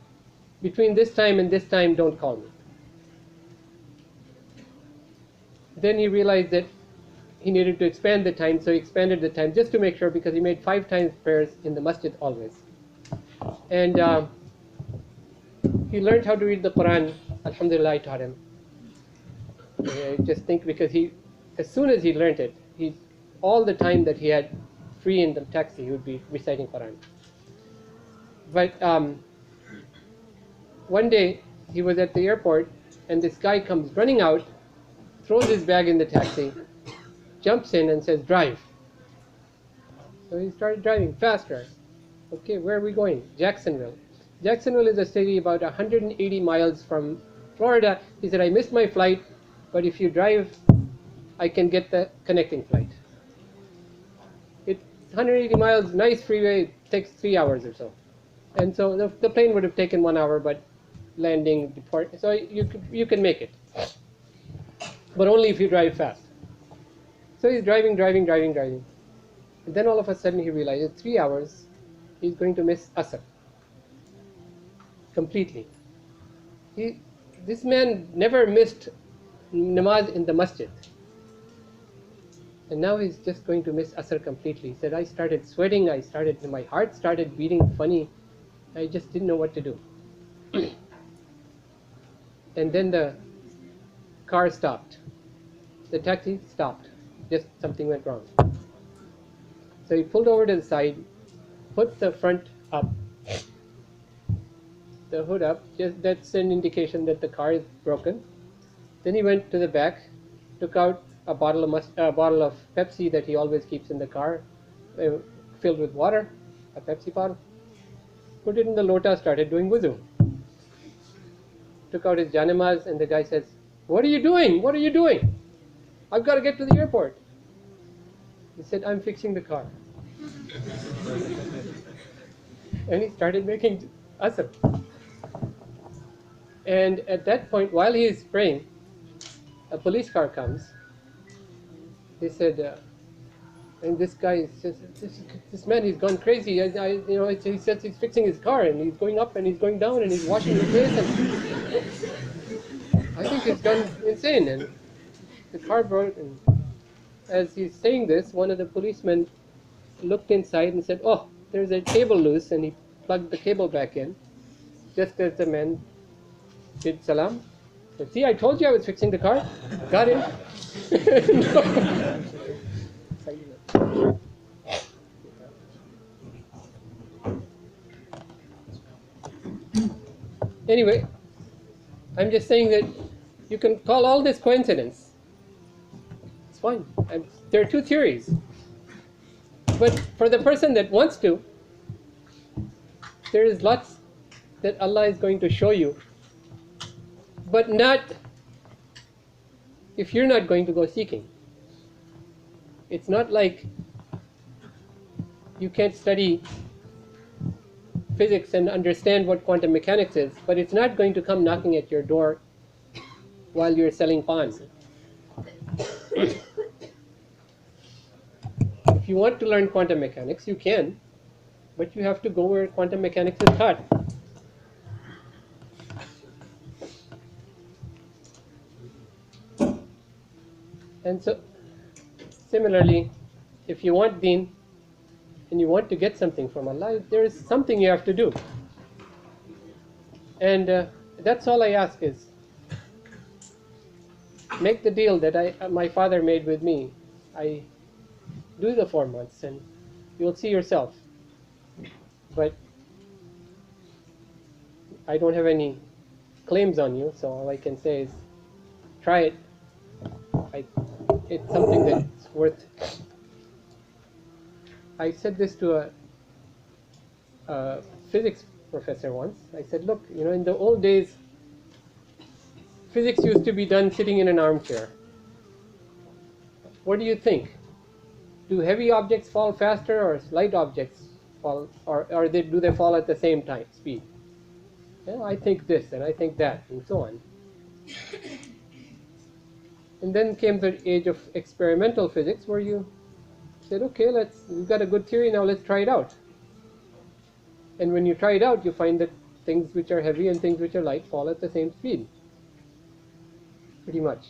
between this time and this time, don't call me. Then he realized that he needed to expand the time, so he expanded the time just to make sure, because he made 5 times prayers in the masjid always. And he learned how to read the Quran. Alhamdulillah, I taught him. I just think because as soon as he learned it, all the time that he had free in the taxi, he would be reciting Quran. But one day, he was at the airport, and this guy comes running out, throws his bag in the taxi, jumps in and says, drive. So he started driving faster. Okay, where are we going? Jacksonville. Jacksonville is a city about 180 miles from Florida. He said, I missed my flight, but if you drive, I can get the connecting flight. It's 180 miles, nice freeway, it takes 3 hours or so. And so the plane would have taken 1 hour, but landing, deport, so you can make it. But only if you drive fast. So he's driving. And then all of a sudden he realizes 3 hours, he's going to miss Asr. Completely. This man never missed namaz in the masjid. And now he's just going to miss Asr completely. He said, I started sweating, my heart started beating funny. I just didn't know what to do. And then the car stopped. The taxi stopped. Just something went wrong. So he pulled over to the side, put the front up, the hood up. Just that's an indication that the car is broken. Then he went to the back, took out a bottle of Pepsi that he always keeps in the car, filled with water, a Pepsi bottle. Put it in the lota, started doing wuzu. Took out his janamaz, and the guy says, what are you doing? What are you doing? I've got to get to the airport. He said, I'm fixing the car. And he started making asr. And at that point, while he is praying, a police car comes. He said, and this guy says, this man, he's gone crazy. He says he's fixing his car, and he's going up and he's going down and he's washing his face. And I think he's gone insane. And the car broke. And as he's saying this, one of the policemen looked inside and said, oh, there's a cable loose, and he plugged the cable back in. Just as the man did salam. Said, see, I told you I was fixing the car. Got him. Anyway, I'm just saying that you can call all this coincidence. It's fine. There are two theories. But for the person that wants to, there is lots that Allah is going to show you. But not if you're not going to go seeking. It's not like you can't study physics and understand what quantum mechanics is, but it's not going to come knocking at your door while you're selling pawns. If you want to learn quantum mechanics, you can, but you have to go where quantum mechanics is taught. And so, similarly, if you want deen and you want to get something from Allah, there is something you have to do. And that's all I ask is, make the deal that my father made with me. I do the 4 months and you'll see yourself. But I don't have any claims on you, so all I can say is try it. It's something that's worth. I said this to a physics professor once. I said, look, in the old days, physics used to be done sitting in an armchair. What do you think? Do heavy objects fall faster or light objects fall, or do they fall at the same time, speed? I think this and I think that and so on. And then came the age of experimental physics where you said, okay, we've got a good theory, now let's try it out. And when you try it out, you find that things which are heavy and things which are light fall at the same speed. Pretty much,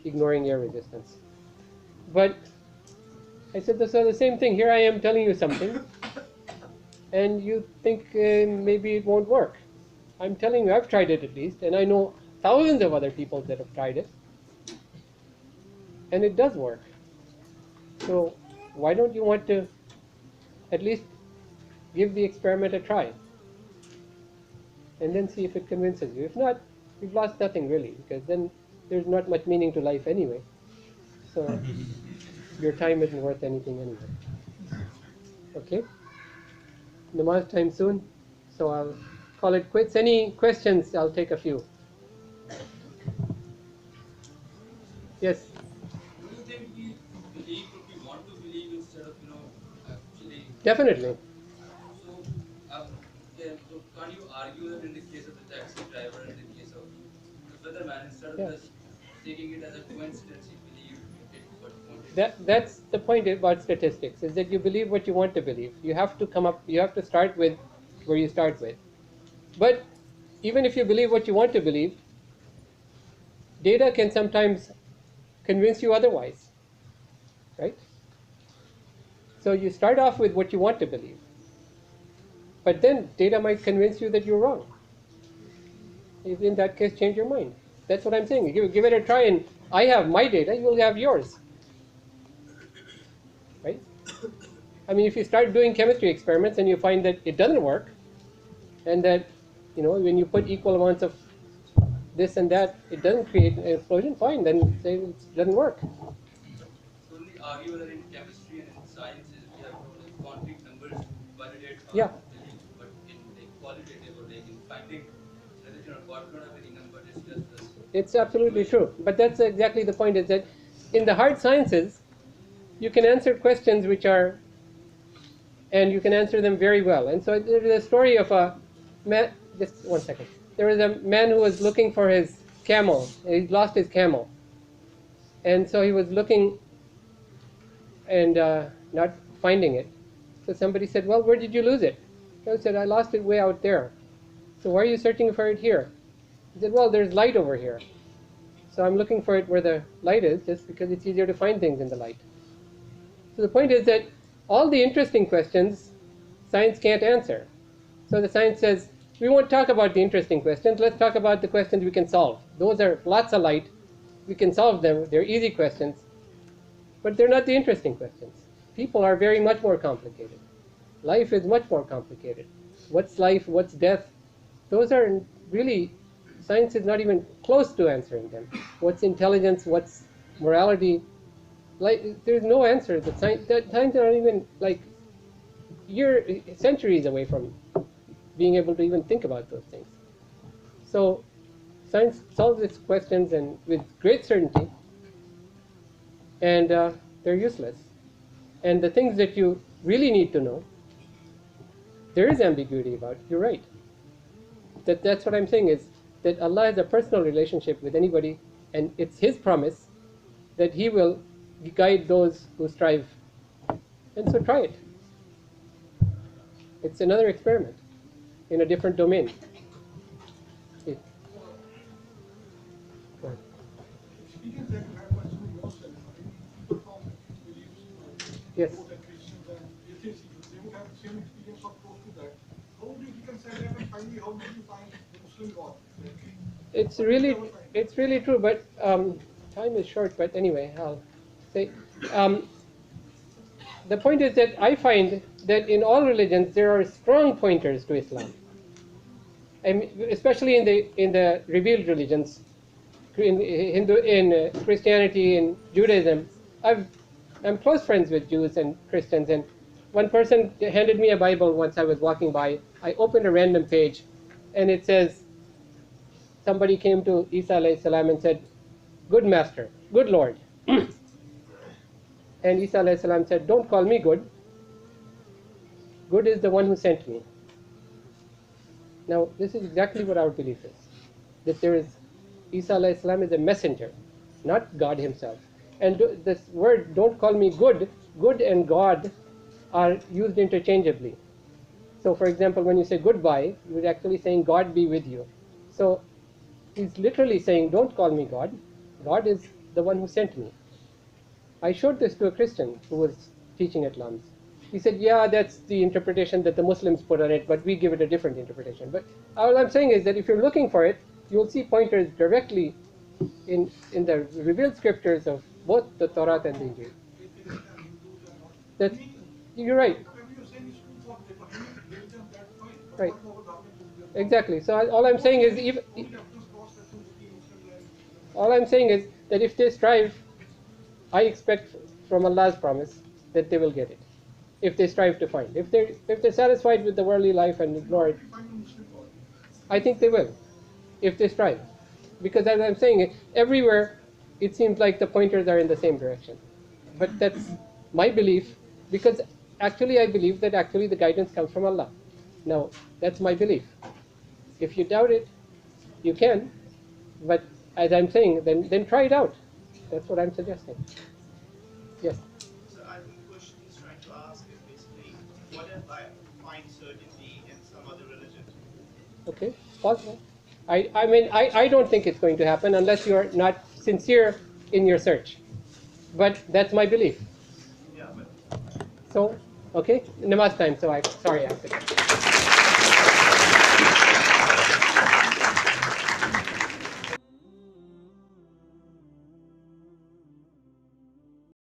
ignoring air resistance. But I said, so the same thing. Here I am telling you something, and you think maybe it won't work. I'm telling you, I've tried it at least, and I know thousands of other people that have tried it. And it does work. So why don't you want to at least give the experiment a try? And then see if it convinces you. If not, you've lost nothing really, because then there's not much meaning to life anyway. So your time isn't worth anything anyway. Okay? Namaz time soon, so I'll call it quits. Any questions? I'll take a few. Yes? Definitely. So, so can't you argue that in the case of the taxi driver and in the case of the weatherman, instead of just taking it as a coincidence, you believe it what that's the point about statistics, is that you believe what you want to believe. You have to start with where you start with. But even if you believe what you want to believe, data can sometimes convince you otherwise. Right? So you start off with what you want to believe. But then data might convince you that you're wrong. In that case, change your mind. That's what I'm saying. Give it a try, and I have my data, you'll have yours. Right? I mean, if you start doing chemistry experiments and you find that it doesn't work, and that, when you put equal amounts of this and that, it doesn't create an explosion, fine, then say it doesn't work. So only argue that in chemistry and in sciences we have concrete numbers to validate our belief, but in qualitative or in finding that God don't have any number, it's just this. It's absolutely true. But that's exactly the point, is that in the hard sciences, you can answer questions and you can answer them very well. And so there's a story of a man, just 1 second. There was a man who was looking for his camel. He lost his camel. And so he was looking and not finding it. So somebody said, well, where did you lose it? He said, I lost it way out there. So why are you searching for it here? He said, well, there's light over here. So I'm looking for it where the light is, just because it's easier to find things in the light. So the point is that all the interesting questions, science can't answer. So the science says, we won't talk about the interesting questions, let's talk about the questions we can solve. Those are lots of light, we can solve them, they're easy questions, but they're not the interesting questions. People are very much more complicated. Life is much more complicated. What's life, what's death? Those are really, science is not even close to answering them. What's intelligence? What's morality? Like, there's no answer. That science are not even like centuries away from being able to even think about those things. So, science solves its questions and with great certainty, and they're useless. And the things that you really need to know, there is ambiguity about. You're right. That's what I'm saying is that Allah has a personal relationship with anybody, and it's His promise that He will guide those who strive. And so try it. It's another experiment in a different domain. Yeah. Go ahead. Experience that you have personally yourself, people from beliefs, Yes. more than Christians and atheists, they would have the same experience or close to that. How would you reconcile that, and finally, how did you find the Muslim God? It's really true, but time is short. But anyway, I'll say the point is that I find that in all religions there are strong pointers to Islam. I mean, especially in the revealed religions, in Christianity and Judaism. I'm close friends with Jews and Christians, and one person handed me a Bible once I was walking by. I opened a random page, and it says, somebody came to Isa alayhi salam and said, "Good master, good Lord." And Isa alayhi salam said, "Don't call me good. Good is the one who sent me." Now, this is exactly what our belief is. That there is, Isa alayhi salam is a messenger, not God himself. And this word, "don't call me good," good and God are used interchangeably. So, for example, when you say goodbye, you're actually saying, "God be with you." So, he's literally saying, "Don't call me God. God is the one who sent me." I showed this to a Christian who was teaching at LUMS. He said, "Yeah, that's the interpretation that the Muslims put on it, but we give it a different interpretation." But all I'm saying is that if you're looking for it, you'll see pointers directly in the revealed scriptures of both the Torah and the Injil. That you're right. Right. Exactly. So all I'm saying is that if they strive, I expect from Allah's promise that they will get it. If they strive to find. If they're satisfied with the worldly life and ignore it, I think they will. If they strive. Because as I'm saying, everywhere it seems like the pointers are in the same direction. But that's my belief, because actually I believe that actually the guidance comes from Allah. Now, that's my belief. If you doubt it, you can, but as I'm saying, then try it out. That's what I'm suggesting. Yes? So I think the question he's trying to ask is basically, what if I find certainty in some other religion? Okay, possible. I don't think it's going to happen unless you're not sincere in your search. But that's my belief. Yeah, but So, okay, namaz time, so sorry I forgot.